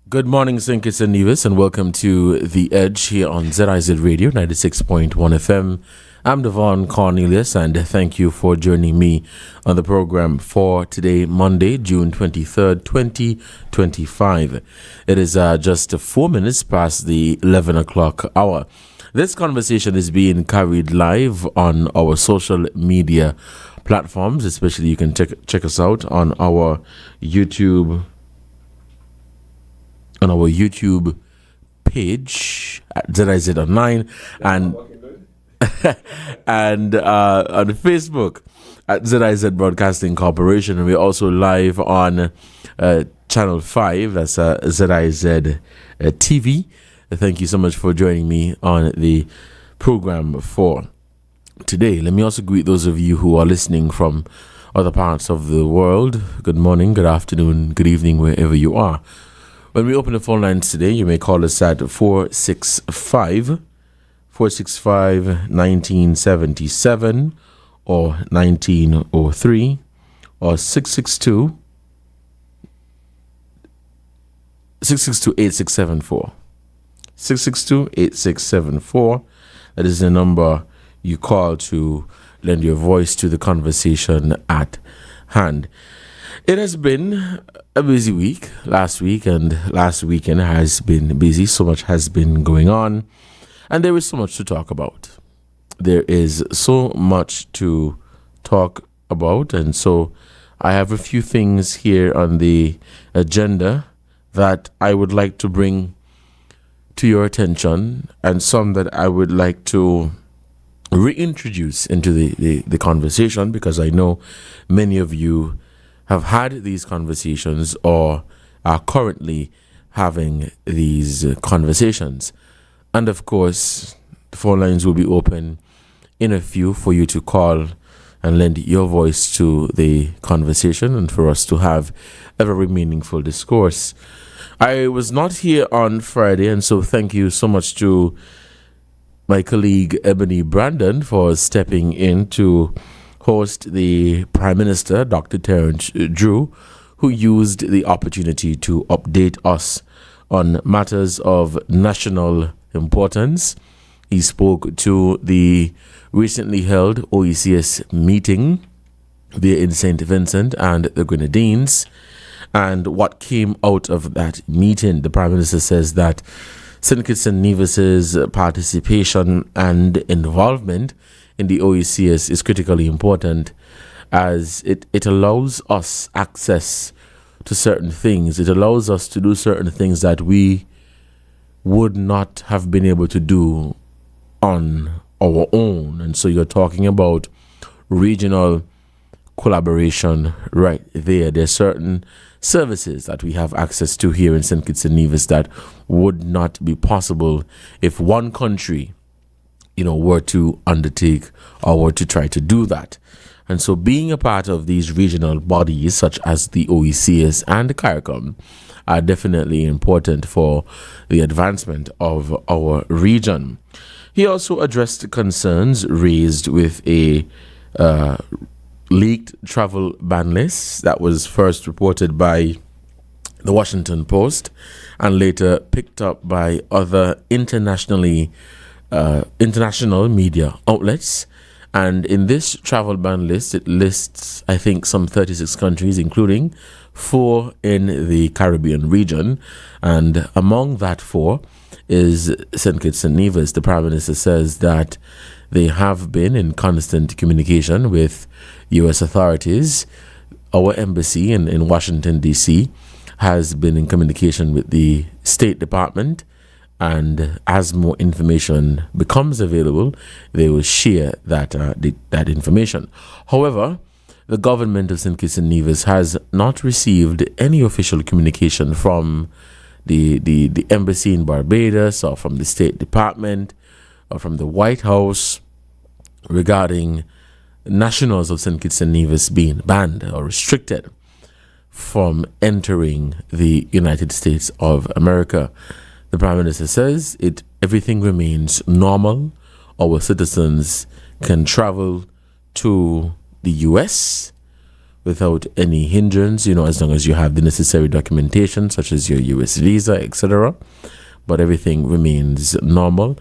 Good morning, St. Kitts and Nevis, and welcome to The Edge here on ZIZ Radio 96.1 FM. I'm Devonne Cornelius, and thank you for joining me on the program for today, Monday, June 23rd, 2025. It is just 4 minutes past the 11 o'clock hour. This conversation is being carried live on our social media platforms, especially you can check us out on our YouTube page at ZIZ Online and and on Facebook at ZIZ Broadcasting Corporation. And we're also live on Channel 5, that's ZIZ TV. Thank you so much for joining me on the program for today. Let me also greet those of you who are listening from other parts of the world. Good morning, good afternoon, good evening, wherever you are. When we open the phone lines today, you may call us at 465-1977 or 1903 or 662-8674. 662-8674. That is the number you call to lend your voice to the conversation at hand. It has been a busy week. Last week and last weekend has been busy. So much has been going on. And there is so much to talk about. There is so much to talk about. And so I have a few things here on the agenda that I would like to bring to your attention, and some that I would like to reintroduce into the conversation, because I know many of you have had these conversations or are currently having these conversations. And of course, the phone lines will be open in a few for you to call and lend your voice to the conversation and for us to have a very meaningful discourse. I was not here on Friday, and so thank you so much to my colleague Ebony Brandon for stepping in to host the Prime Minister, Dr. Terence Drew, who used the opportunity to update us on matters of national importance. He spoke to the recently held OECS meeting there in St. Vincent and the Grenadines. And what came out of that meeting, the Prime Minister says that St. Kitts and Nevis's participation and involvement in the OECS is critically important, as it allows us access to certain things. It allows us to do certain things that we would not have been able to do on our own. And so you're talking about regional collaboration right there. There's certain services that we have access to here in St. Kitts and Nevis that would not be possible if one country were to undertake or were to try to do that. And so being a part of these regional bodies such as the OECS and the CARICOM are definitely important for the advancement of our region. He also addressed concerns raised with a leaked travel ban list that was first reported by the Washington Post and later picked up by other international media outlets. And in this travel ban list, it lists, I think, some 36 countries, including 4 in the Caribbean region. And among that 4 is St. Kitts and Nevis. The Prime Minister says that they have been in constant communication with U.S. authorities. Our embassy in Washington, D.C. has been in communication with the State Department. And as more information becomes available, they will share that information. However, the government of St. Kitts and Nevis has not received any official communication from the embassy in Barbados or from the State Department or from the White House regarding nationals of St. Kitts and Nevis being banned or restricted from entering the United States of America. The Prime Minister says everything remains normal. Our citizens can travel to the U.S. without any hindrance, as long as you have the necessary documentation, such as your US visa, etc. But everything remains normal.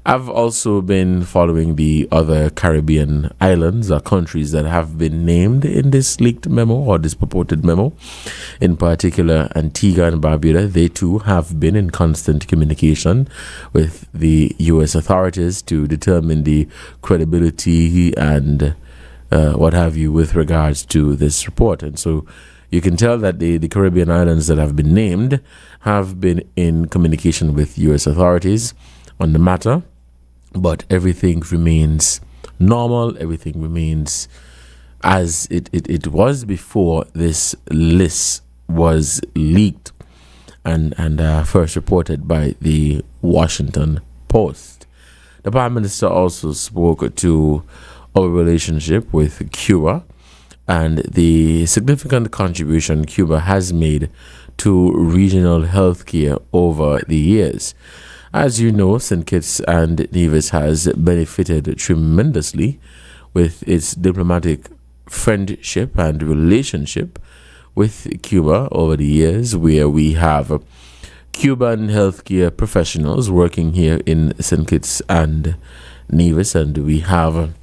I've also been following the other Caribbean islands or countries that have been named in this leaked memo or this purported memo. In particular, Antigua and Barbuda, they too have been in constant communication with the U.S. authorities to determine the credibility and what have you with regards to this report. And so you can tell that the Caribbean islands that have been named have been in communication with U.S. authorities on the matter. But everything remains normal. Everything remains as it was before this list was leaked and first reported by the Washington Post. The Prime Minister also spoke to our relationship with Cuba and the significant contribution Cuba has made to regional healthcare over the years. As you know, St. Kitts and Nevis has benefited tremendously with its diplomatic friendship and relationship with Cuba over the years, where we have Cuban healthcare professionals working here in St. Kitts and Nevis, and we have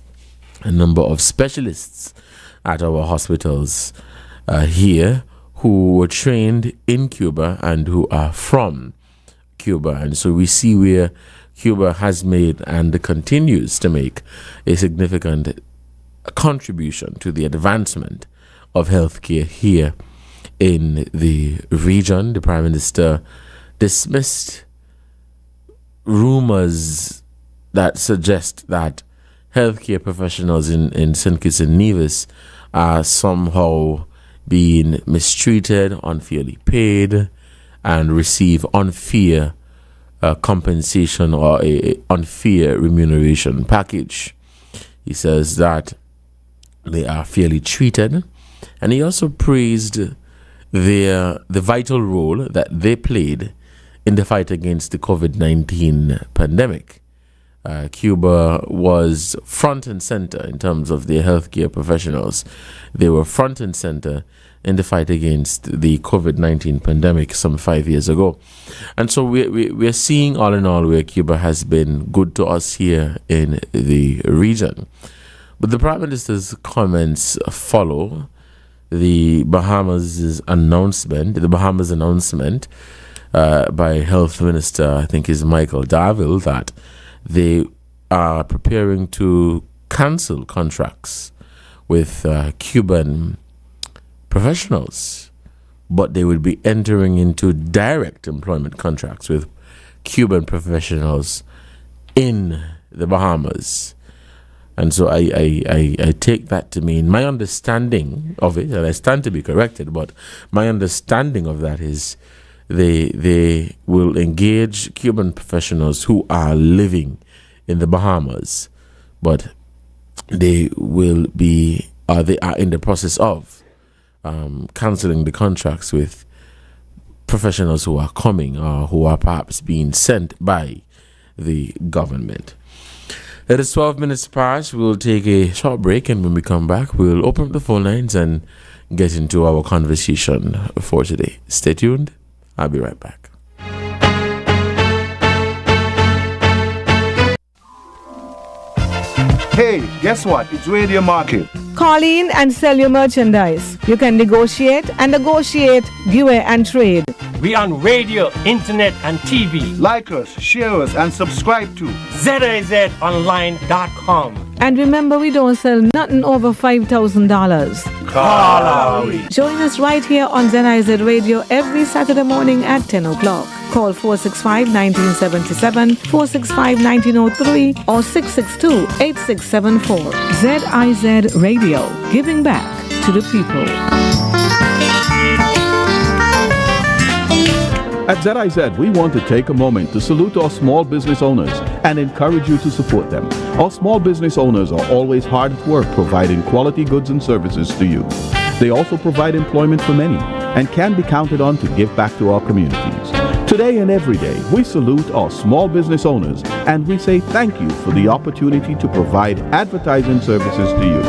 a number of specialists at our hospitals here who were trained in Cuba and who are from Cuba. And so we see where Cuba has made and continues to make a significant contribution to the advancement of healthcare here in the region. The Prime Minister dismissed rumors that suggest that healthcare professionals in St. Kitts and Nevis are somehow being mistreated, unfairly paid, and receive unfair compensation or a unfair remuneration package. He says that they are fairly treated, and he also praised the vital role that they played in the fight against the COVID-19 pandemic. Cuba was front and center in terms of their healthcare professionals. They were front and center in the fight against the COVID-19 pandemic some 5 years ago. And so we're seeing all in all where Cuba has been good to us here in the region. But the Prime Minister's comments follow the Bahamas announcement by Health Minister, I think is Michael Darville, that they are preparing to cancel contracts with Cuban professionals, but they would be entering into direct employment contracts with Cuban professionals in the Bahamas. And so I take that to mean, my understanding of it, and I stand to be corrected, but my understanding of that is they will engage Cuban professionals who are living in the Bahamas, but they will be, they are in the process of cancelling the contracts with professionals who are coming or who are perhaps being sent by the government. It is 12 minutes past. We'll take a short break, and when we come back, we'll open up the phone lines and get into our conversation for today. Stay tuned. I'll be right back. Hey, guess what? It's Radio Market. Call in and sell your merchandise. You can negotiate, give and trade. We on radio, internet, and TV. Like us, share us, and subscribe to ZIZonline.com. And remember, we don't sell nothing over $5,000. Call out. Join us right here on ZIZ Radio every Saturday morning at 10 o'clock. Call 465-1977, 465-1903, or 662-8674. ZIZ Radio, giving back to the people. At ZIZ, we want to take a moment to salute our small business owners and encourage you to support them. Our small business owners are always hard at work providing quality goods and services to you. They also provide employment for many and can be counted on to give back to our communities. Today and every day, we salute our small business owners and we say thank you for the opportunity to provide advertising services to you.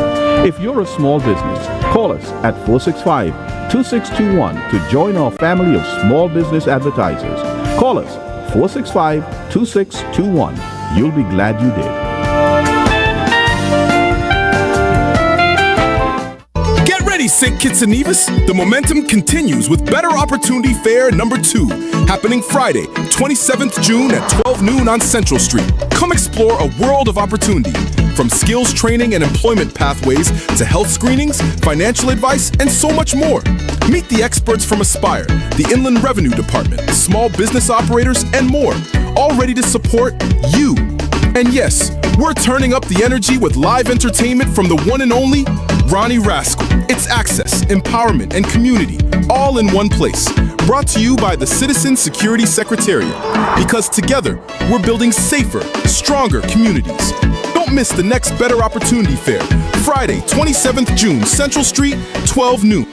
If you're a small business Call us at 465-2621 to join our family of small business advertisers. Call us 465-2621. You'll be glad you did. Get ready, St. Kitts and Nevis. The momentum continues with Better Opportunity Fair number 2, happening Friday, 27th June at 12 noon on Central Street. Come explore a world of opportunity, from skills training and employment pathways to health screenings, financial advice, and so much more. Meet the experts from Aspire, the Inland Revenue Department, small business operators, and more, all ready to support you. And yes, we're turning up the energy with live entertainment from the one and only Ronnie Rascal. It's access, empowerment, and community, all in one place. Brought to you by the Citizen Security Secretariat. Because together, we're building safer, stronger communities. Don't miss the next Better Opportunity Fair, Friday, 27th June, Central Street, 12 noon.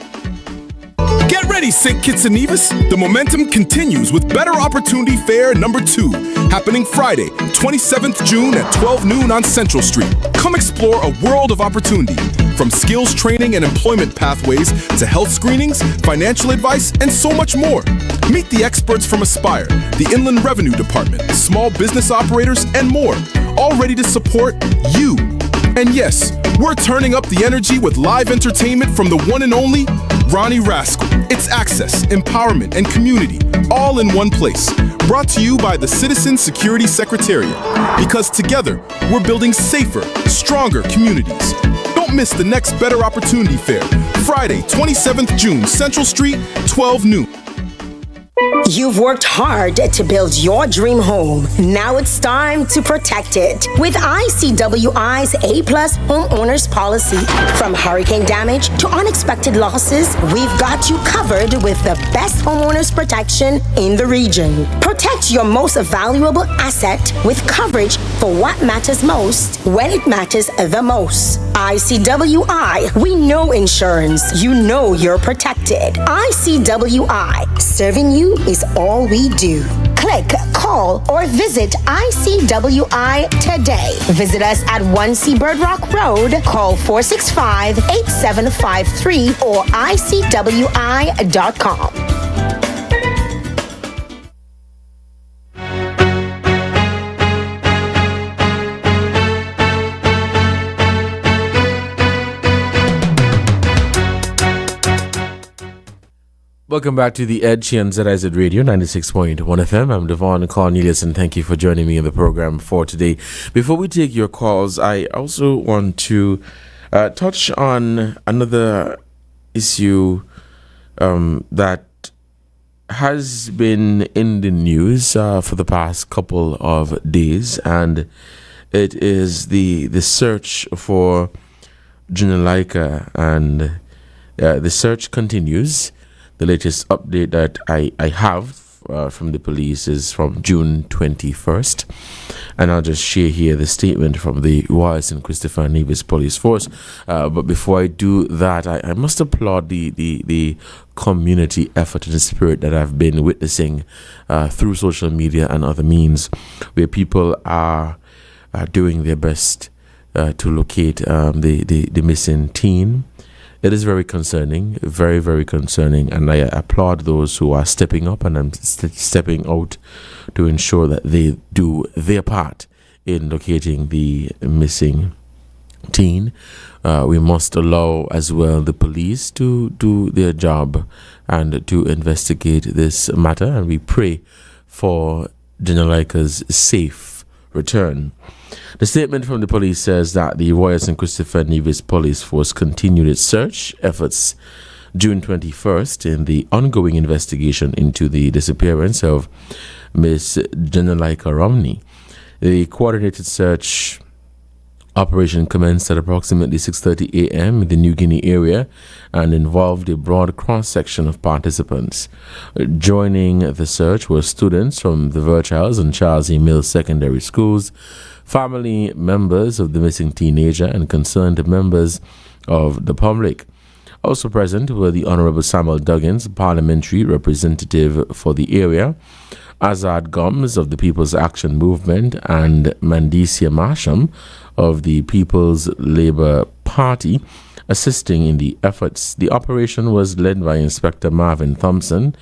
Get ready, St. Kitts and Nevis. The momentum continues with Better Opportunity Fair number 2, happening Friday, 27th June at 12 noon on Central Street. Come explore a world of opportunity, from skills training and employment pathways to health screenings, financial advice, and so much more. Meet the experts from Aspire, the Inland Revenue Department, small business operators, and more, all ready to support you. And yes, we're turning up the energy with live entertainment from the one and only Ronnie Rascal. It's access, empowerment, and community, all in one place. Brought to you by the Citizen Security Secretariat. Because together, we're building safer, stronger communities. Don't miss the next Better Opportunity Fair, Friday, 27th June, Central Street, 12 noon. You've worked hard to build your dream home. Now it's time to protect it with ICWI's A-Plus Homeowners Policy. From hurricane damage to unexpected losses, we've got you covered with the best homeowners protection in the region. Protect your most valuable asset with coverage for what matters most when it matters the most. ICWI, we know insurance. You know you're protected. ICWI, serving you is all we do. Click, call, or visit ICWI today. Visit us at 1 Seabird Rock Road. Call 465-8753 or ICWI.com. Welcome back to The Edge here on ZIZ Radio 96.1 FM. I'm Devonne Cornelius, and thank you for joining me in the program for today. Before we take your calls, I also want to touch on another issue that has been in the news for the past couple of days, and it is the search for Junalaika, and the search continues. The latest update that I have from the police is from June 21st. And I'll just share here the statement from the Royal St. Christopher Nevis Police Force. But before I do that, I must applaud the community effort and the spirit that I've been witnessing through social media and other means, where people are doing their best to locate the missing teen. It is very concerning, very, very concerning, and I applaud those who are stepping up and I'm stepping out to ensure that they do their part in locating the missing teen. We must allow as well the police to do their job and to investigate this matter, and we pray for Junalaika's safe return. The statement from the police says that the Royal St. Christopher Nevis Police Force continued its search efforts June 21st in the ongoing investigation into the disappearance of Miss Junalaika Romney. The coordinated search operation commenced at approximately 6:30 a.m. in the New Guinea area and involved a broad cross-section of participants. Joining the search were students from the Virchilds and Charles E. Mills secondary schools, family members of the missing teenager, and concerned members of the public. Also present were the Honorable Samuel Duggins, parliamentary representative for the area, Azad Gomes of the People's Action Movement, and Mandicia Masham of the People's Labour Party, assisting in the efforts. The operation was led by Inspector Marvin Thompson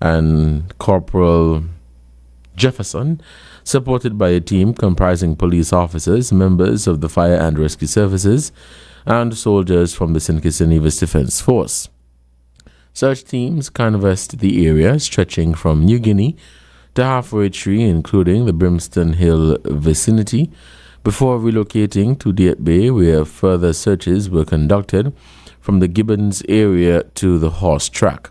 and Corporal Jefferson, supported by a team comprising police officers, members of the Fire and Rescue Services, and soldiers from the St. Kitts and Nevis Defense Force. Search teams canvassed the area stretching from New Guinea to Halfway Tree, including the Brimston Hill vicinity, before relocating to Deat Bay, where further searches were conducted from the Gibbons area to the horse track.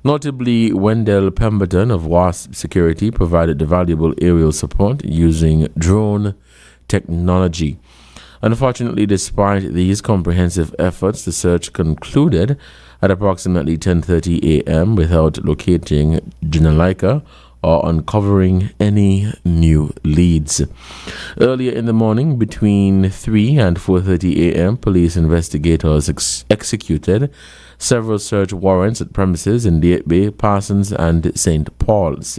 Notably, Wendell Pemberton of WASP Security provided valuable aerial support using drone technology. Unfortunately, despite these comprehensive efforts, the search concluded at approximately 10:30 a.m. without locating Janalaika or uncovering any new leads. Earlier in the morning, between 3 and 4:30 a.m., police investigators executed several search warrants at premises in Deat Bay, Parsons, and St. Paul's.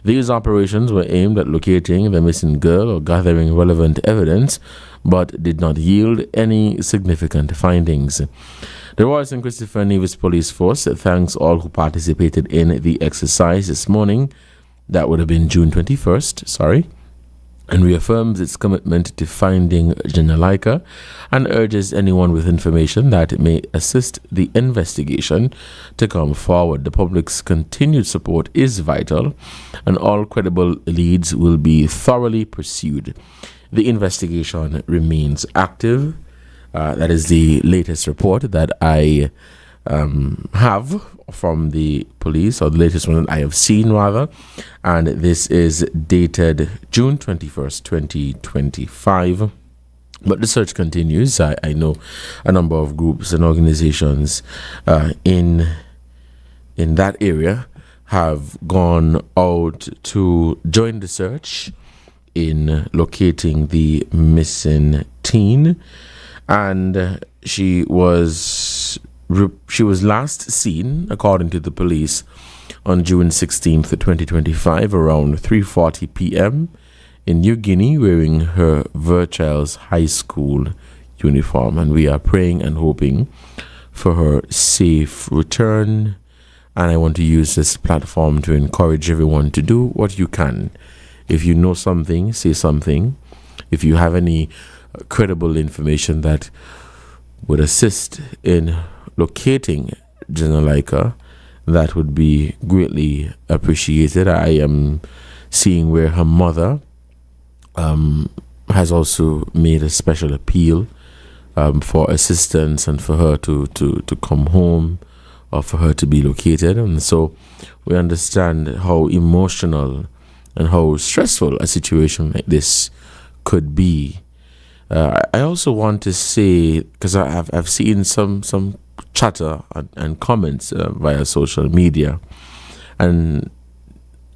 These operations were aimed at locating the missing girl or gathering relevant evidence, but did not yield any significant findings. The Royal St. Christopher Nevis Police Force thanks all who participated in the exercise this morning. That would have been June 21st, and reaffirms its commitment to finding Janalaika and urges anyone with information that may assist the investigation to come forward. The public's continued support is vital, and all credible leads will be thoroughly pursued. The investigation remains active. That is the latest report that I have from the police, or the latest one that I have seen rather, and this is dated June 21st, 2025. But the search continues. I know a number of groups and organizations in that area have gone out to join the search in locating the missing teen, and she was last seen, according to the police, on June 16th, 2025, around 3:40 p.m. in New Guinea, wearing her Virchild's high school uniform. And we are praying and hoping for her safe return. And I want to use this platform to encourage everyone to do what you can. If you know something, say something. If you have any credible information that would assist in locating Janalaika, that would be greatly appreciated. I am seeing where her mother has also made a special appeal for assistance and for her to come home, or for her to be located. And so we understand how emotional and how stressful a situation like this could be. I also want to say, because I've seen some chatter and comments via social media, and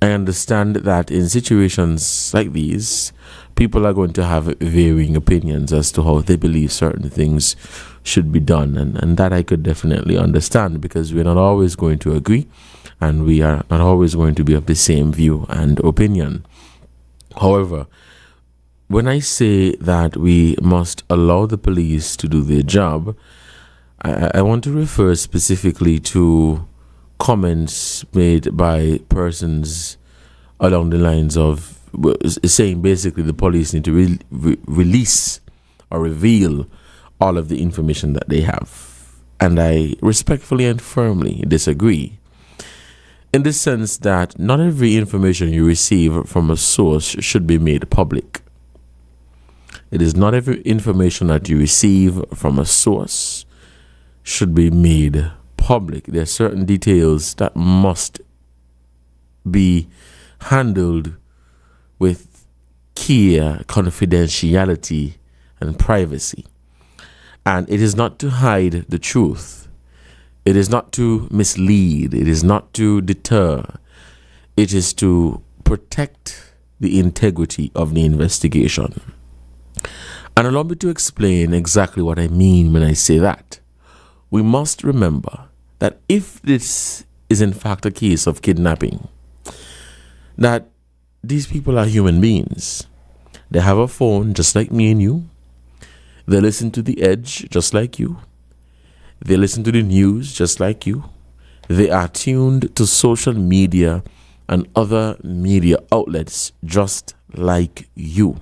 I understand that in situations like these, people are going to have varying opinions as to how they believe certain things should be done, and that I could definitely understand, because we're not always going to agree, and we are not always going to be of the same view and opinion. However, when I say that we must allow the police to do their job, I want to refer specifically to comments made by persons along the lines of saying basically the police need to release or reveal all of the information that they have. And I respectfully and firmly disagree, in the sense that not every information you receive from a source should be made public. It is not every information that you receive from a source should be made public. There are certain details that must be handled with care, confidentiality, and privacy. And it is not to hide the truth. It is not to mislead. It is not to deter. It is to protect the integrity of the investigation. And allow me to explain exactly what I mean when I say that. We must remember that if this is in fact a case of kidnapping, that these people are human beings. They have a phone just like me and you. They listen to The Edge just like you. They listen to the news just like you. They are tuned to social media and other media outlets just like you.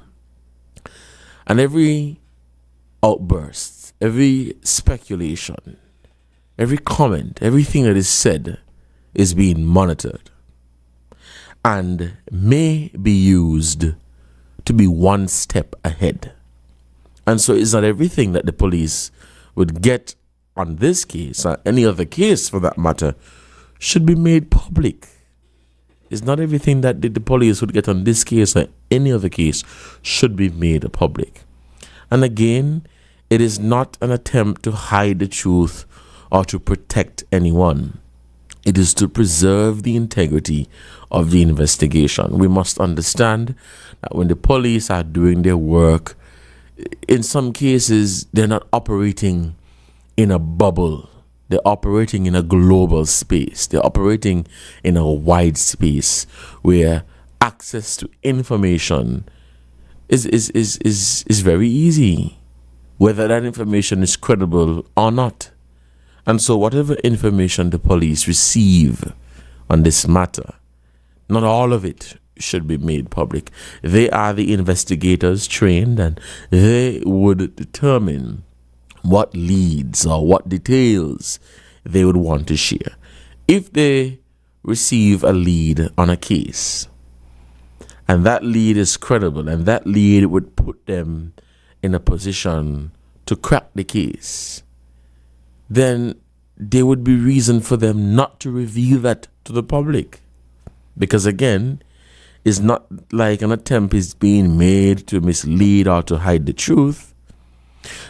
And every outburst, every speculation, every comment, everything that is said is being monitored and may be used to be one step ahead. And so it's not everything that the police would get on this case, or any other case for that matter, should be made public. It's not everything that the police would get on this case or any other case should be made public. And again, it is not an attempt to hide the truth or to protect anyone. It is to preserve the integrity of the investigation. We must understand that when the police are doing their work, in some cases, they're not operating in a bubble. They're operating in a global space. They're operating in a wide space where access to information is very easy, whether that information is credible or not. And so whatever information the police receive on this matter, not all of it should be made public. They are the investigators trained, and they would determine what leads or what details they would want to share. If they receive a lead on a case, and that lead is credible, and that lead would put them in a position to crack the case, then there would be reason for them not to reveal that to the public. Because again, it's not like an attempt is being made to mislead or to hide the truth,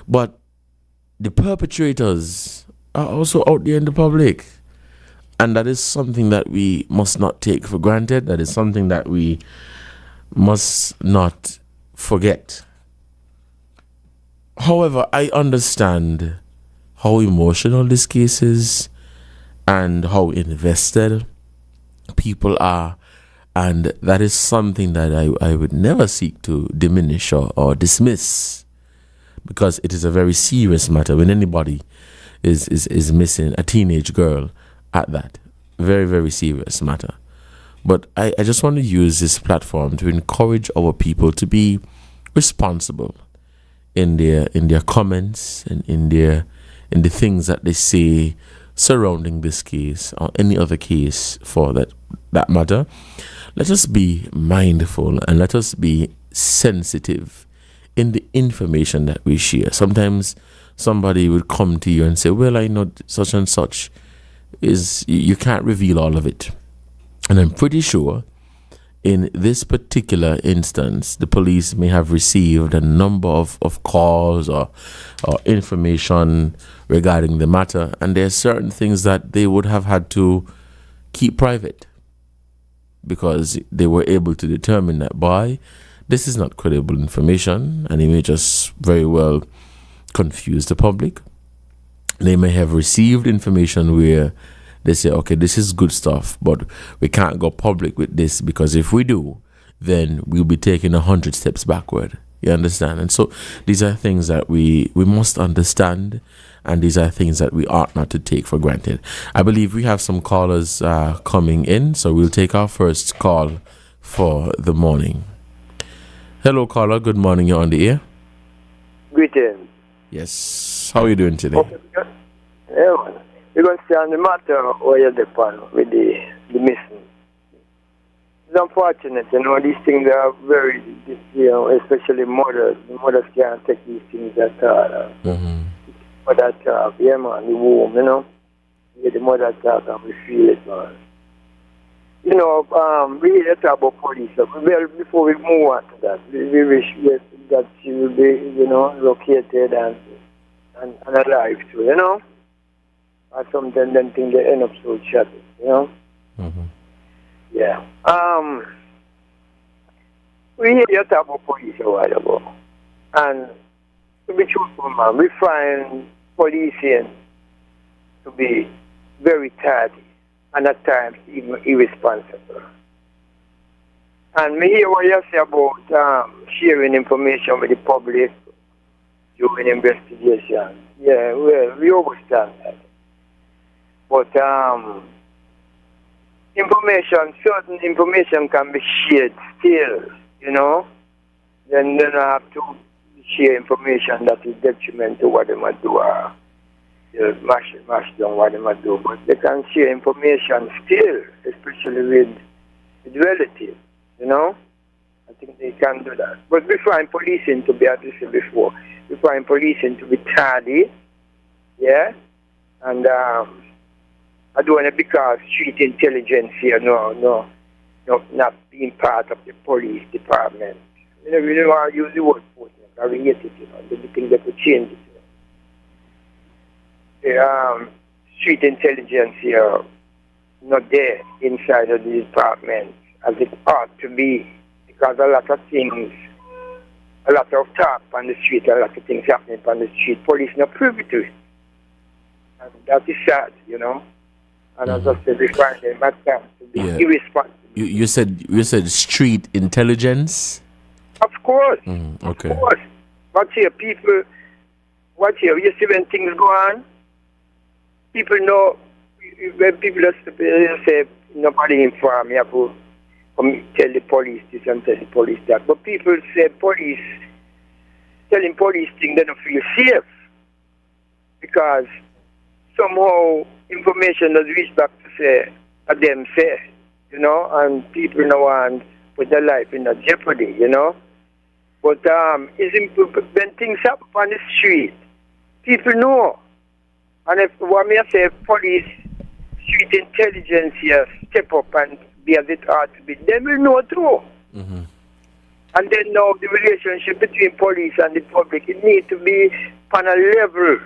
but the perpetrators are also out there in the public. And that is something that we must not take for granted. That is something that we must not forget. However, I understand how emotional this case is and how invested people are. And that is something that I would never seek to diminish or dismiss, because it is a very serious matter when anybody is missing a teenage girl at that. Very, very serious matter. But I just want to use this platform to encourage our people to be responsible in their comments and in the things that they say surrounding this case or any other case for that matter. Let us be mindful and let us be sensitive in the information that we share. Sometimes somebody would come to you and say, well, I know such and such is, you can't reveal all of it. And I'm pretty sure in this particular instance, the police may have received a number of calls or information regarding the matter. And there are certain things that they would have had to keep private, because they were able to determine that, boy, this is not credible information, and it may just very well confuse the public. They may have received information where they say, okay, this is good stuff, but we can't go public with this, because if we do, then we'll be taking 100 steps backward. You understand? And so these are things that we must understand, and these are things that we ought not to take for granted. I believe we have some callers coming in, so we'll take our first call for the morning. Hello, caller. Good morning. You're on the air. Greetings. Yes. How are you doing today? Okay. Yeah, we're going to see on the matter where you're dependent with the missing. It's unfortunate, these things are very, especially mothers. The mothers can't take these things at all. For that talk, yeah, man, the womb, yeah, the mother talk and we feel it, man. We hear talk about police. Well, before we move on to that, we wish that she will be, located and alive too, Or something, then things they end up so shattered, Yeah. We hear you talk about police a while ago. And to be truthful, man, we find policing to be very tardy and at times even irresponsible. And me hear what you say about sharing information with the public during investigation. Yeah, well, we understand that. But certain information can be shared still, Then I have to share information that is detriment to what they might do, mash down what they might do. But they can share information still, especially with relatives, I think they can do that. But we find policing to be, as I said before, we find policing to be tardy, yeah? And I don't want to because street intelligence here, no, not being part of the police department. We don't want to use the word enforcement. I hate it, The thing that could change it. The street intelligence here, not there inside of the department as it ought to be, because a lot of things, a lot of talk on the street, a lot of things happening on the street, police not privy to it. And that is sad, And as I said, we find them at times to be irresponsible. You said street intelligence? Of course. Okay. Of course. But here, people, you see when things go on, people know, when people say, nobody inform me, I have to come tell the police this and tell the police that. But people say telling police things, they don't feel safe. Because somehow information does reach back to say, them say, and people now want to put their life in a jeopardy, But when things happen on the street, people know. And if what me say, police, street intelligence here step up and be as it ought to be, they will know too. Mm-hmm. And then now the relationship between police and the public, it needs to be on a level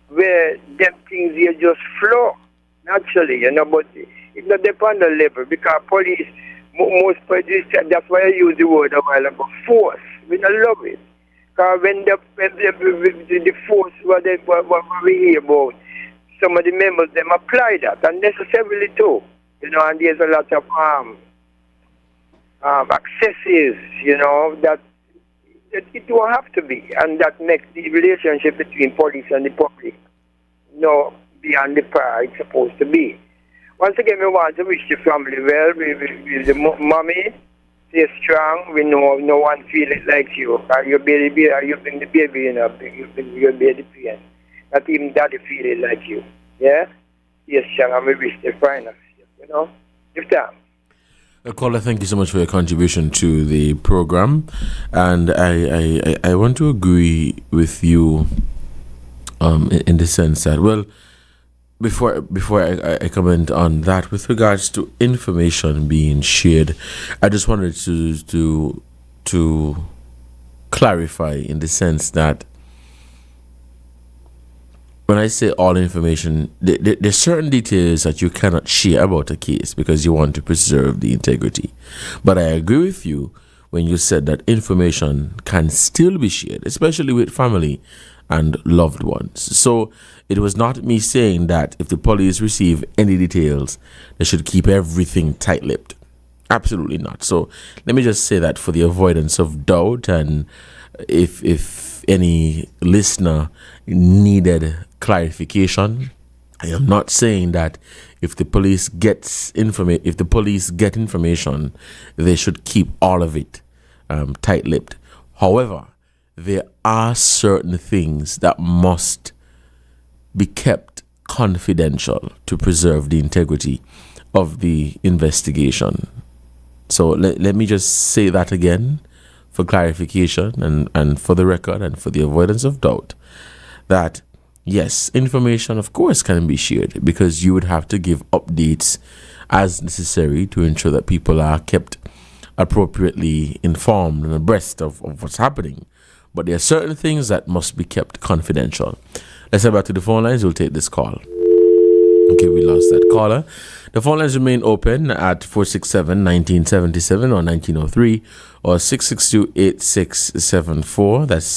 where them things here just flow naturally, but it not depend on the level because police, most police, that's why I use the word a while ago, force. We don't love it. Because when the force, what we hear about, some of the members, them apply that, and necessarily too, and there's a lot of excesses, that it will have to be, and that makes the relationship between police and the public, beyond the par it's supposed to be. Once again, we want to wish the family well. We the mommy, stay strong. We know no one feel it like you. You bring the baby, you bring your baby pain. Not even daddy feel it like you. Yeah? Yes, strong, and we wish the finest, Give time. Caller, thank you so much for your contribution to the program, and I want to agree with you in the sense that, well, before I comment on that, with regards to information being shared, I just wanted to clarify in the sense that when I say all information, there's certain details that you cannot share about a case because you want to preserve the integrity. But I agree with you when you said that information can still be shared, especially with family and loved ones. So it was not me saying that if the police receive any details, they should keep everything tight-lipped. Absolutely not. So let me just say that for the avoidance of doubt, and if any listener needed clarification, I am not saying that if the police get information, they should keep all of it tight-lipped. However, there are certain things that must be kept confidential to preserve the integrity of the investigation. So let me just say that again for clarification and for the record and for the avoidance of doubt, that yes, information of course can be shared because you would have to give updates as necessary to ensure that people are kept appropriately informed and abreast of what's happening. But there are certain things that must be kept confidential. Let's head back to the phone lines. We'll take this call. Okay, we lost that caller. The phone lines remain open at 467-1977 or 1903 or 662-8674. That's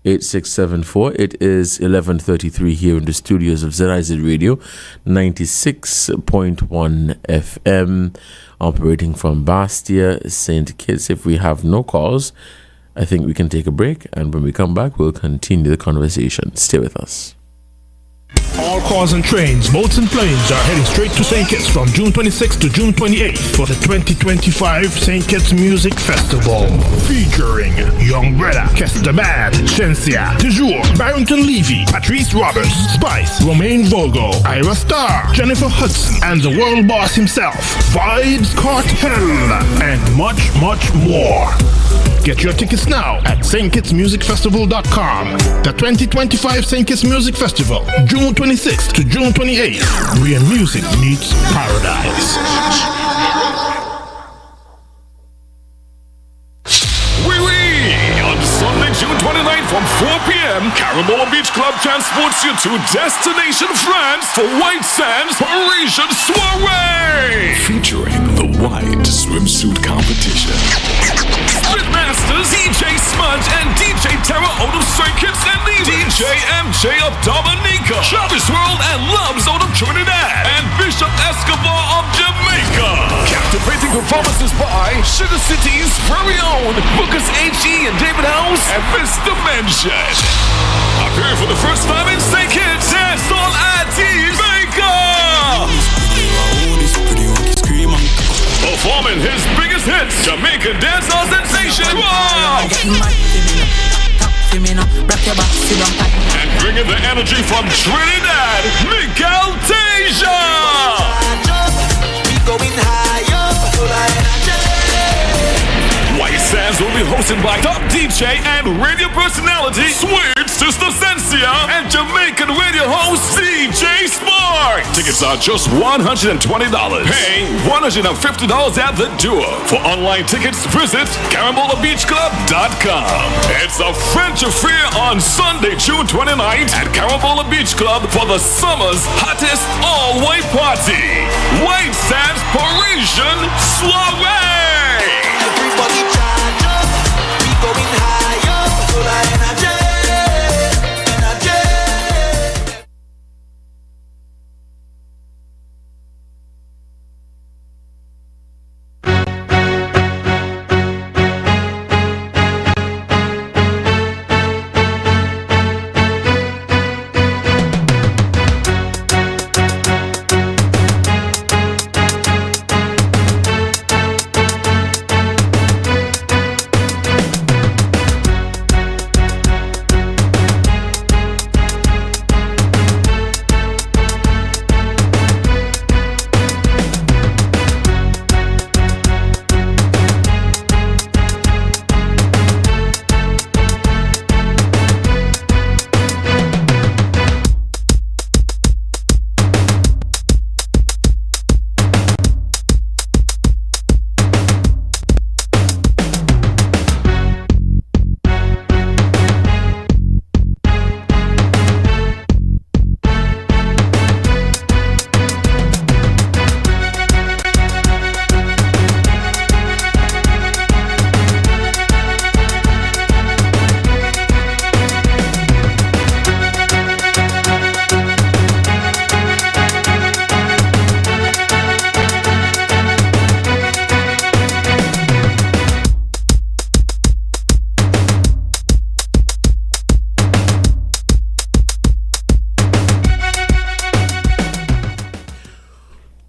662-8674. It is 11:33 here in the studios of ZIZ Radio, 96.1 FM, operating from Bastia, St. Kitts. If we have no calls, I think we can take a break, and when we come back, we'll continue the conversation. Stay with us. All cars and trains, boats and planes are heading straight to St. Kitts from June 26th to June 28th for the 2025 St. Kitts Music Festival. Featuring Young Brother, Kester Bad, Shensia, Toujours, Barrington Levy, Patrice Roberts, Spice, Romaine Volgo, Ira Star, Jennifer Hudson, and the world boss himself, Vibes Cartel, and much, much more. Get your tickets now at stkitsmusicfestival.com. The 2025 St. Kitts Music Festival, June 26th to June 28th, where music meets paradise. On Sunday, June 29th from 4 p.m., Carabola Beach Club transports you to Destination France for White Sands Parisian Soiree! Featuring the White Swimsuit Competition. Pitmasters DJ Smudge and DJ Terra out of St. Kitts and Nevis. DJ MJ of Dominica. Travis World and Loves out of Trinidad. And Bishop Escobar of Jamaica. Captivating performances by Sugar City's very own Booker's H.E. and David House and Mr. Mention. Appearing for the first time in St. Kitts, Dancehall Aunties Maker. Performing his biggest hits, Jamaican dancehall sensation, wow! And bringing the energy from Trinidad, Miguel Tasia! White Sands will be hosted by top DJ and radio personality Sweet Sister Sensia and Jamaican radio host DJ Spark. Tickets are just $120. Paying $150 at the door. For online tickets, visit CarambolaBeachClub.com. It's a French affair on Sunday, June 29th at Carambola Beach Club for the summer's hottest all-white party. White Sands Parisian Soiree. Everybody charge up, we going high up, full of energy, energy.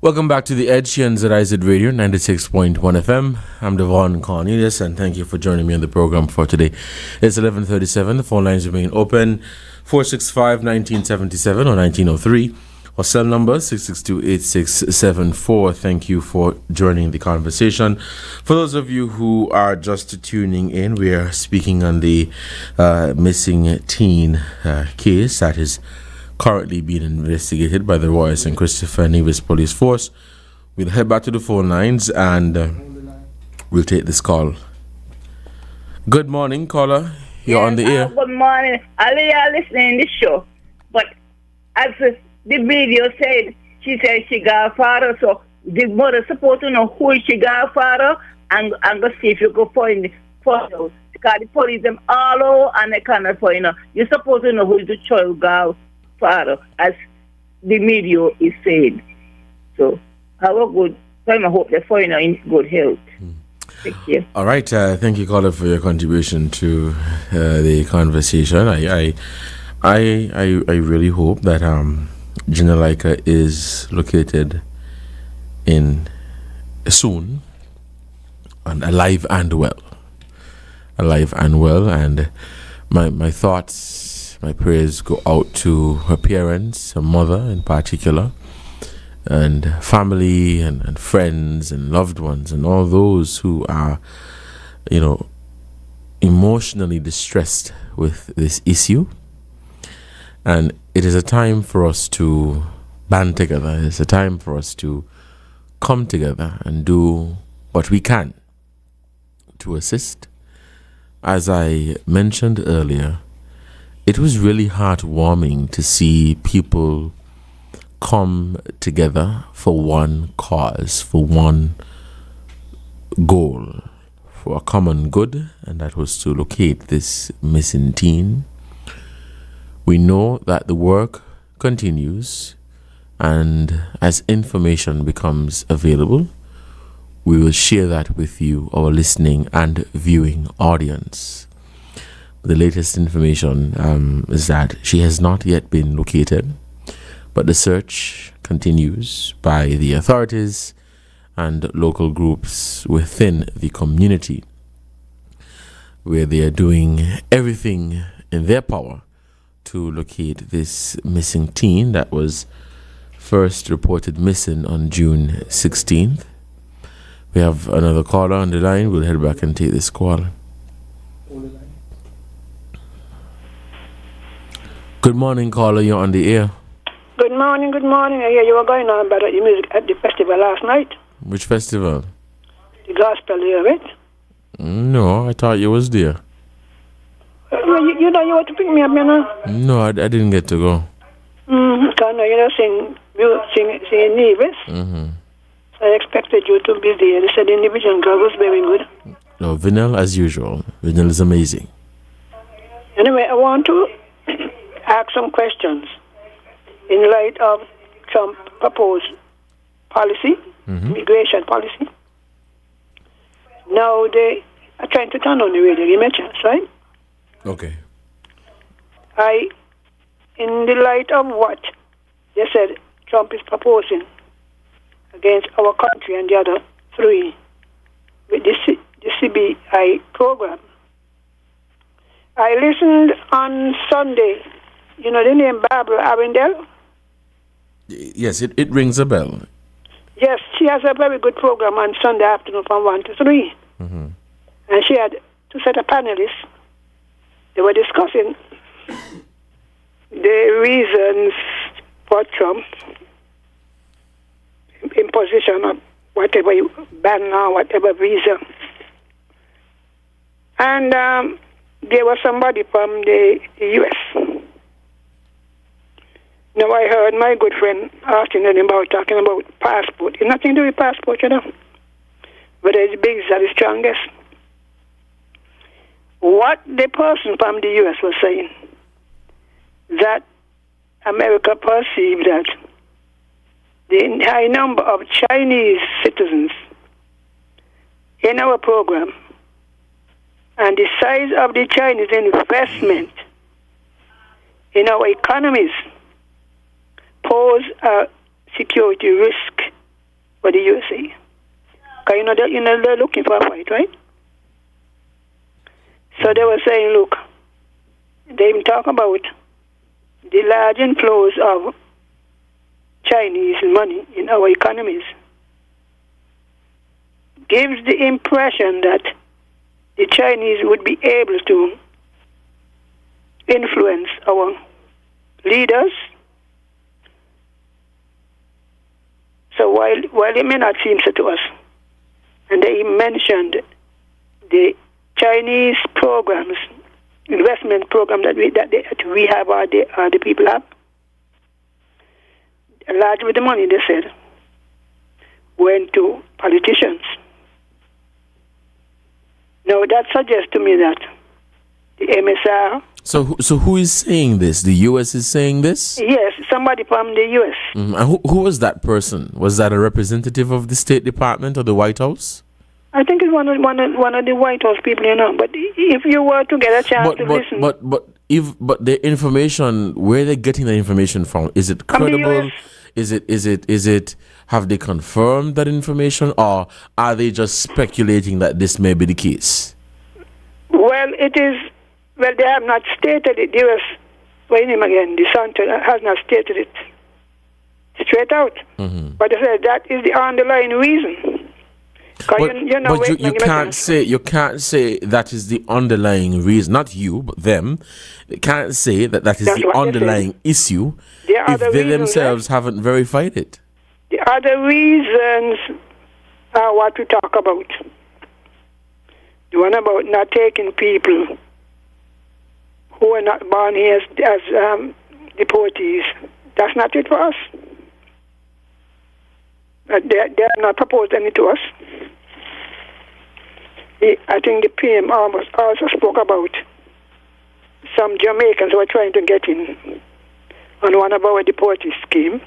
Welcome back to the Edge here on ZIZ Radio 96.1 FM. I'm Devonne Cornelius, and thank you for joining me on the program for today. It's 11:37. The phone lines remain open: 465-1977 or 1903, or cell number 662-8674. Thank you for joining the conversation. For those of you who are just tuning in, we are speaking on the missing teen case that is currently being investigated by the Royal St. Christopher Nevis Police Force. We'll head back to the phone lines and we'll take this call. Good morning, caller. You're on the air. Good morning. I'll listening to the show. But as the video said, she said she got a father, so the mother supposed to know who she got a father and go see if you could find out. Because the police them all over and they cannot find out. You're supposed to know who the child got father, as the media is saying. So have a good time. I hope they find her in good health. Thank you. All right. Thank you, caller, for your contribution to the conversation. I really hope that Jinalaika is located in soon and alive and well. And my thoughts, my prayers go out to her parents, her mother in particular, and family and friends and loved ones and all those who are, emotionally distressed with this issue. And it is a time for us to band together. It's a time for us to come together and do what we can to assist. As I mentioned earlier, it was really heartwarming to see people come together for one cause, for one goal, for a common good, and that was to locate this missing teen. We know that the work continues, and as information becomes available, we will share that with you, our listening and viewing audience. The latest information is that she has not yet been located, but the search continues by the authorities and local groups within the community, where they are doing everything in their power to locate this missing teen that was first reported missing on June 16th. We have another caller on the line. We'll head back and take this call. Good morning, caller. You're on the air. Good morning. I hear you were going on about the music at the festival last night. Which festival? The gospel there, right? No, I thought you was there. You know you want to pick me up, you know? No, I didn't get to go. Because you know, sing Nevis. So I expected you to be there. They said the individual girl was very good. No, vinyl as usual. Vinyl is amazing. Anyway, I want to ask some questions in light of Trump's proposed policy, immigration policy. Now they are trying to turn on the radio. Give me a chance, right? Okay. In the light of what they said Trump is proposing against our country and the other three with the CBI program, I listened on Sunday. You know the name Barbara Arundel? Yes, it rings a bell. Yes, she has a very good program on Sunday afternoon from 1 to 3. And she had two set of panelists. They were discussing the reasons for Trump imposition of whatever ban or whatever visa. And there was somebody from the U.S. Now I heard my good friend asking them about talking about passport. It's nothing to do with passport, you know. But it's big, that is strongest. What the person from the U.S. was saying, that America perceived that the high number of Chinese citizens in our program and the size of the Chinese investment in our economies pose a security risk for the USA. Because they're looking for a fight, right? So they were saying, look, they even talk about the large inflows of Chinese money in our economies. Gives the impression that the Chinese would be able to influence our leaders. So while it may not seem so to us, and they mentioned the Chinese programs, investment program that we have or the people have, large with the money, they said, went to politicians. Now that suggests to me that the MSR. So who is saying this? The U.S. is saying this? Yes, somebody from the U.S. And who was that person? Was that a representative of the State Department or the White House? I think it's one of the White House people, you know. But if you were to get a chance to listen, but the information, where they're getting the information from, is it credible? Is it? Have they confirmed that information, or are they just speculating that this may be the case? Well, it is. Well, they have not stated it. The U.S. Again, the Senator has not stated it straight out. Mm-hmm. But they said that is the underlying reason. You can't say that is the underlying reason. Not you, but them. They can't say that is the underlying issue if they themselves haven't verified it. The other reasons are what we talk about. The one about not taking people who are not born here as deportees. That's not it for us. They have not proposed any to us. I think the PM also spoke about some Jamaicans who are trying to get in on one of our deportee scheme.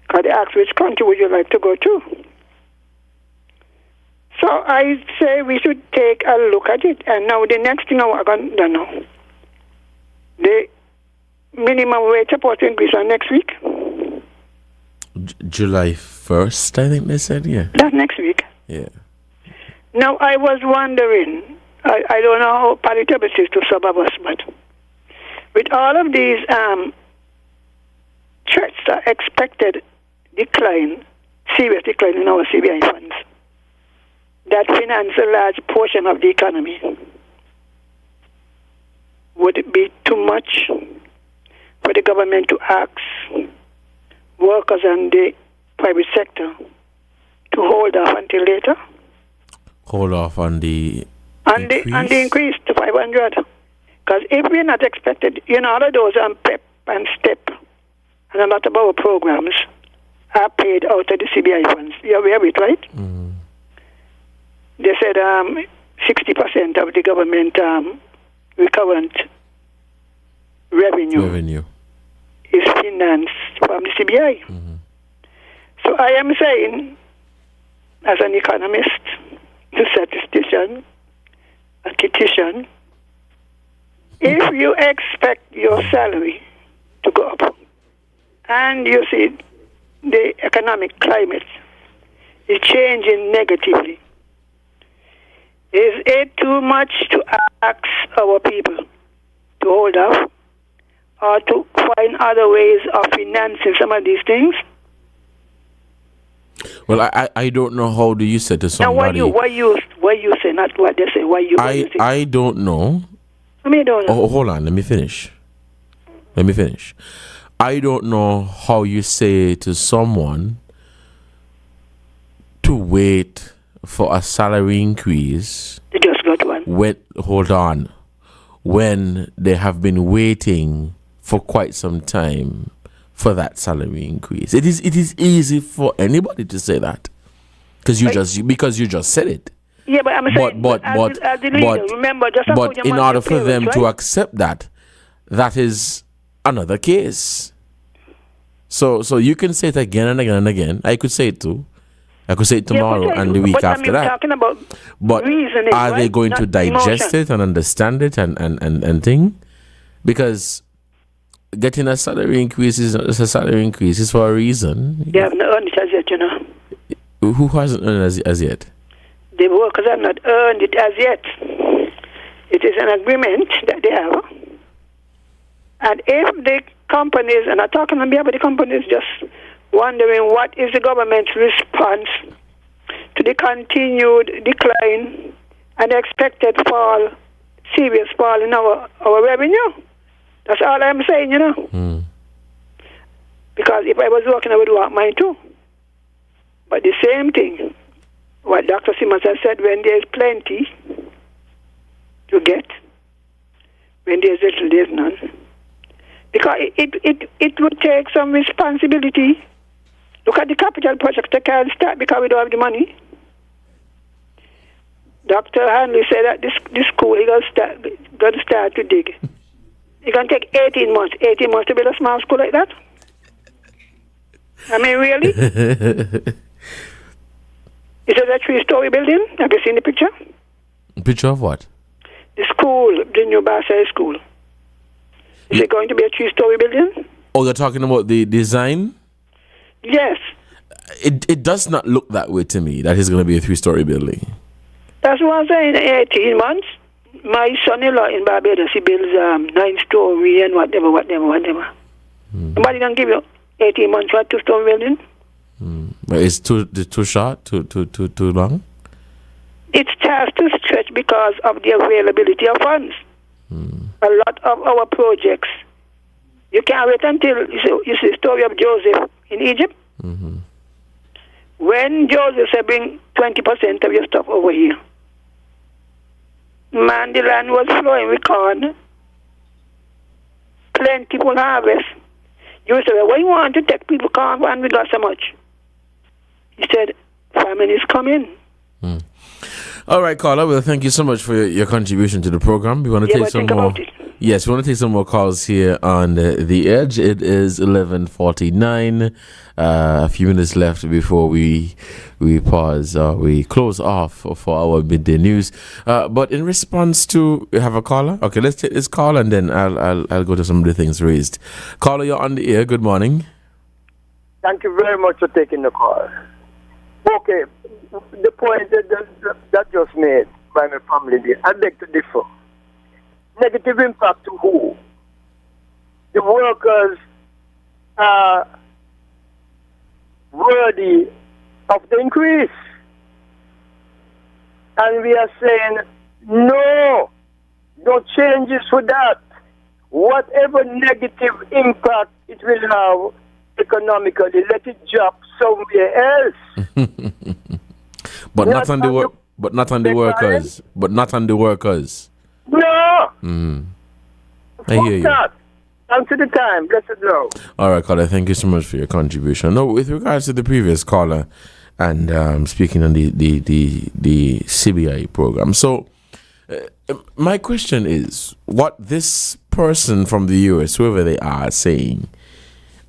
Because they asked, which country would you like to go to? So I say we should take a look at it. And now the next thing I'm going to know, the minimum wage supposed to increase on next week. July 1st, I think they said, yeah. That's next week. Yeah. Now, I was wondering, I don't know how palatable it is to some of us, but with all of these threats are expected serious decline in our CBI funds that finance a large portion of the economy. Would it be too much for the government to ask workers and the private sector to hold off until later? Hold off on the increase to 500. Because if we're not expected, all of those PEP and STEP and a lot of our programs are paid out of the CBI funds. You have it, right? Mm-hmm. They said 60% of the government recurrent revenue is financed from the CBI. Mm-hmm. So I am saying, as an economist, a statistician, a tactician, if you expect your salary to go up and you see the economic climate is changing negatively, is it too much to ask our people to hold off or to find other ways of financing some of these things? Well, I don't know how do you say to somebody. Now, why you say not what they say? I don't know. I mean, don't know. Oh, hold on. Let me finish. I don't know how you say to someone to wait for a salary increase. They just got one. When they have been waiting for quite some time for that salary increase. It is easy for anybody to say that because you just said it. Yeah, but I'm saying, as the leader, remember, but in order for them to accept that is another case. So you can say it again and again and again. I could say it too. I could say it tomorrow and the week after that. Talking about reasoning, are they going to digest it and understand it and thing? Because getting a salary increase is not just a salary increase. It's for a reason. They haven't earned it as yet, Who hasn't earned it as yet? The workers have not earned it as yet. It is an agreement that they have. And if the companies, and I'm talking on behalf of the companies, just wondering what is the government's response to the continued decline and expected serious fall in our revenue. That's all I'm saying, Because if I was working, I would want mine too. But the same thing, what Dr. Simmons has said, when there's plenty to get, when there's little, there's none. Because it would take some responsibility. Look at the capital project they can't start because we don't have the money. Dr. Hanley said that this school is going to start to dig. It's going to take 18 months to build a small school like that. I mean, really? Is it a 3-story building? Have you seen the picture? Picture of what? The school, the new Barside School. Is it going to be a 3-story building? Oh, you're talking about the design? Yes. It does not look that way to me, that is going to be a 3-story building. That's what I'm saying. 18 months. My son-in-law in Barbados, he builds 9-story and whatever. Nobody can give you 18 months for a 2-story building. But it's too short, too long? It has to stretch because of the availability of funds. A lot of our projects, you can't wait until you see the story of Joseph in Egypt. When Joseph said, bring 20% of your stuff over here, man, the land was flowing with corn. Plentiful harvest. You said, why you want to take people corn when we got so much? He said, famine is coming. All right, Carla. Well, thank you so much for your contribution to the program. We want to take some more. Yes, we want to take some more calls here on the edge. It is 11:49. A few minutes left before we pause. We close off for our midday news. But in response to, we have a caller. Okay, let's take this call and then I'll go to some of the things raised. Caller, you're on the air. Good morning. Thank you very much for taking the call. Okay, the point that just made by my family there, I beg to differ. Negative impact to who? The workers are worthy of the increase. And we are saying, no changes for that. Whatever negative impact it will have economically, let it drop somewhere else. But not on the workers. But not on the workers. No. I hear you. Thanks to the time. Blessed Lord. All right, caller. Thank you so much for your contribution. No, with regards to the previous caller and speaking on the CBI program. So, my question is, what this person from the US, whoever they are, saying,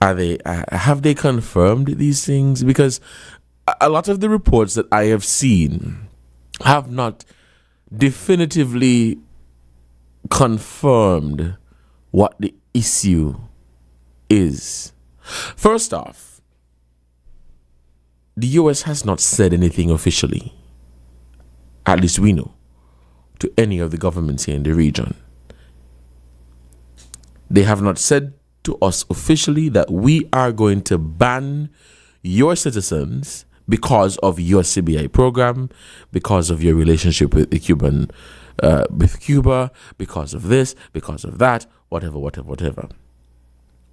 have they confirmed these things? Because a lot of the reports that I have seen have not definitively confirmed what the issue is. First off, the US has not said anything officially, at least we know, to any of the governments here in the region. They have not said to us officially that we are going to ban your citizens because of your CBI program, because of your relationship with the Cuban, with Cuba, because of this, because of that, whatever.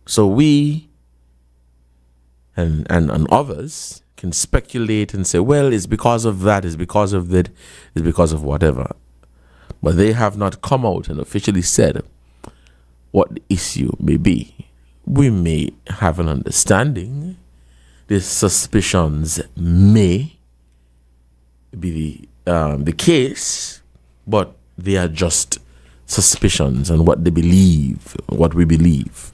So we and others can speculate and say, well, it's because of that, it's because of that, it's because of whatever. But they have not come out and officially said what the issue may be. We may have an understanding. The suspicions may be the case, but they are just suspicions and what they believe, what we believe.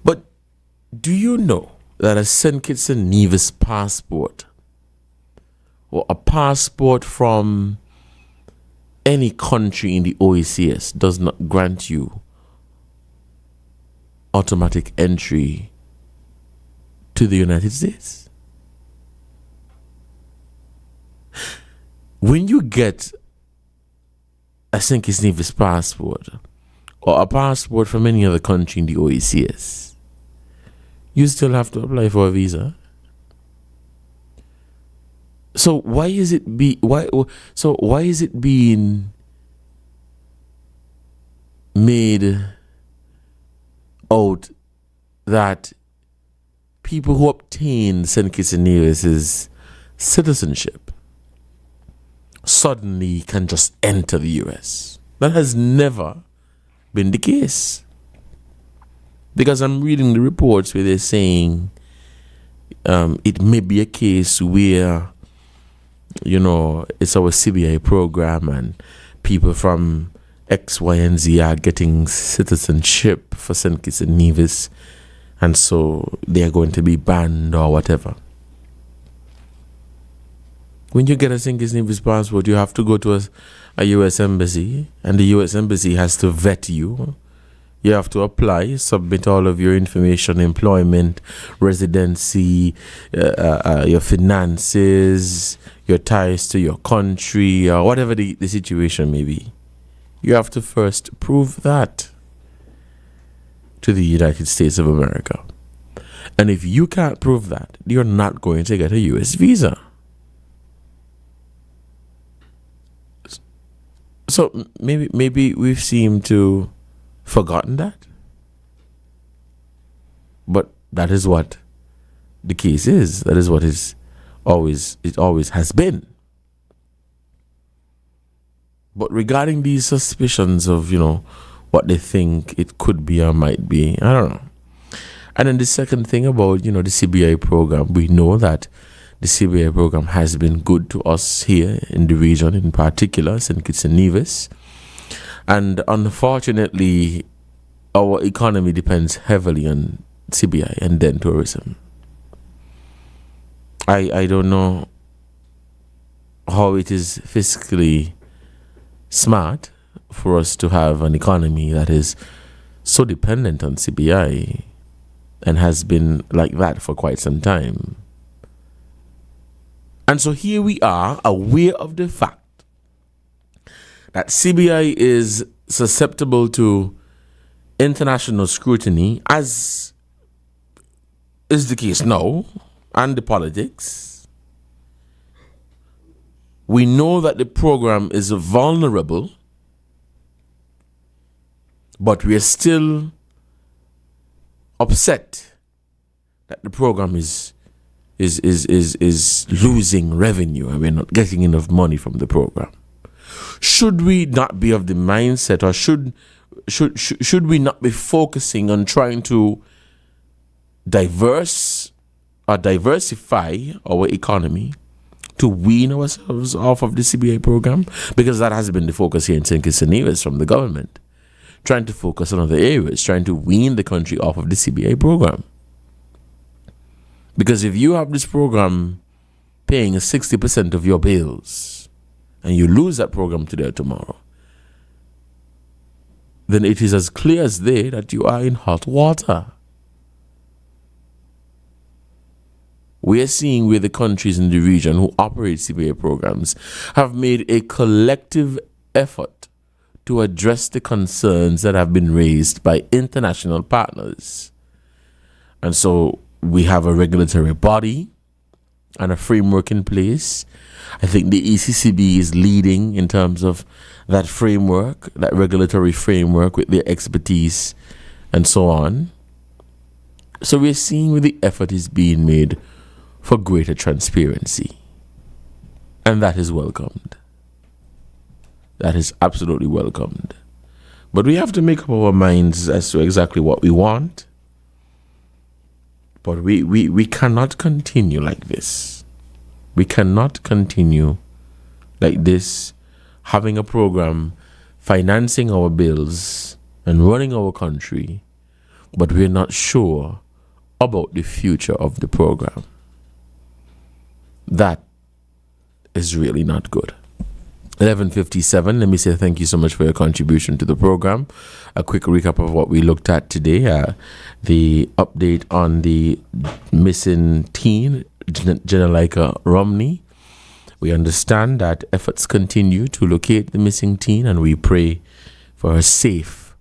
But do you know that a St. Kitts and Nevis passport or a passport from any country in the OECS does not grant you automatic entry to the United States? When you get a St. Kitts and Nevis passport or a passport from any other country in the OECS, you still have to apply for a visa. So why is it being made out that people who obtain St. Kitts and Nevis' citizenship suddenly can just enter the US? That has never been the case. Because I'm reading the reports where they're saying it may be a case where, you know, it's our CBI program and people from X, Y, and Z are getting citizenship for St. Kitts and Nevis, and so they're going to be banned or whatever. When you get a St. Kitts Nevis passport, you have to go to a U.S. embassy, and the U.S. embassy has to vet you. You have to apply, submit all of your information, employment, residency, your finances, your ties to your country, or whatever the situation may be. You have to first prove that to the United States of America. And if you can't prove that, you're not going to get a U.S. visa. So maybe we've seemed to forgotten that, but that is what the case is. That is what it always has been. But regarding these suspicions of what they think it could be or might be, I don't know. And then the second thing about the CBI program, we know that the CBI program has been good to us here in the region, in particular St. Kitts and Nevis. And unfortunately, our economy depends heavily on CBI and then tourism. I don't know how it is fiscally smart for us to have an economy that is so dependent on CBI and has been like that for quite some time. And so here we are, aware of the fact that CBI is susceptible to international scrutiny, as is the case now, and the politics. We know that the program is vulnerable, but we are still upset that the program is losing revenue and we're not getting enough money from the program. Should we not be of the mindset, or should we not be focusing on trying to diversify our economy to wean ourselves off of the CBI program? Because that has been the focus here in St. Kitts and Nevis from the government, trying to focus on other areas, trying to wean the country off of the CBI program. Because if you have this program paying 60% of your bills, and you lose that program today or tomorrow, then it is as clear as day that you are in hot water. We are seeing where the countries in the region who operate CBA programs have made a collective effort to address the concerns that have been raised by international partners. And so we have a regulatory body and a framework in place. I think the ECCB is leading in terms of that framework, that regulatory framework, with their expertise and so on. So we're seeing where the effort is being made for greater transparency. And that is welcomed. That is absolutely welcomed. But we have to make up our minds as to exactly what we want. But we cannot continue like this. We cannot continue like this, having a program, financing our bills and running our country, but we're not sure about the future of the program. That is really not good. 11:57. Let me say thank you so much for your contribution to the program. A quick recap of what we looked at today. The update on the missing teen, Janalika Romney. We understand that efforts continue to locate the missing teen, and we pray for her safe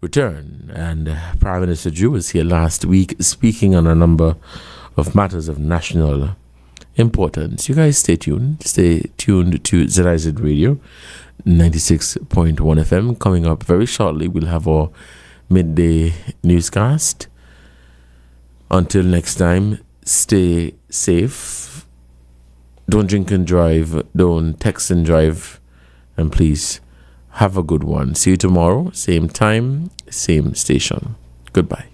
return. And Prime Minister Drew was here last week speaking on a number of matters of national importance. You guys stay tuned. Stay tuned to ZIZ Radio 96.1 FM. Coming up very shortly, we'll have our midday newscast. Until next time, stay safe. Don't drink and drive. Don't text and drive. And please have a good one. See you tomorrow. Same time, same station. Goodbye.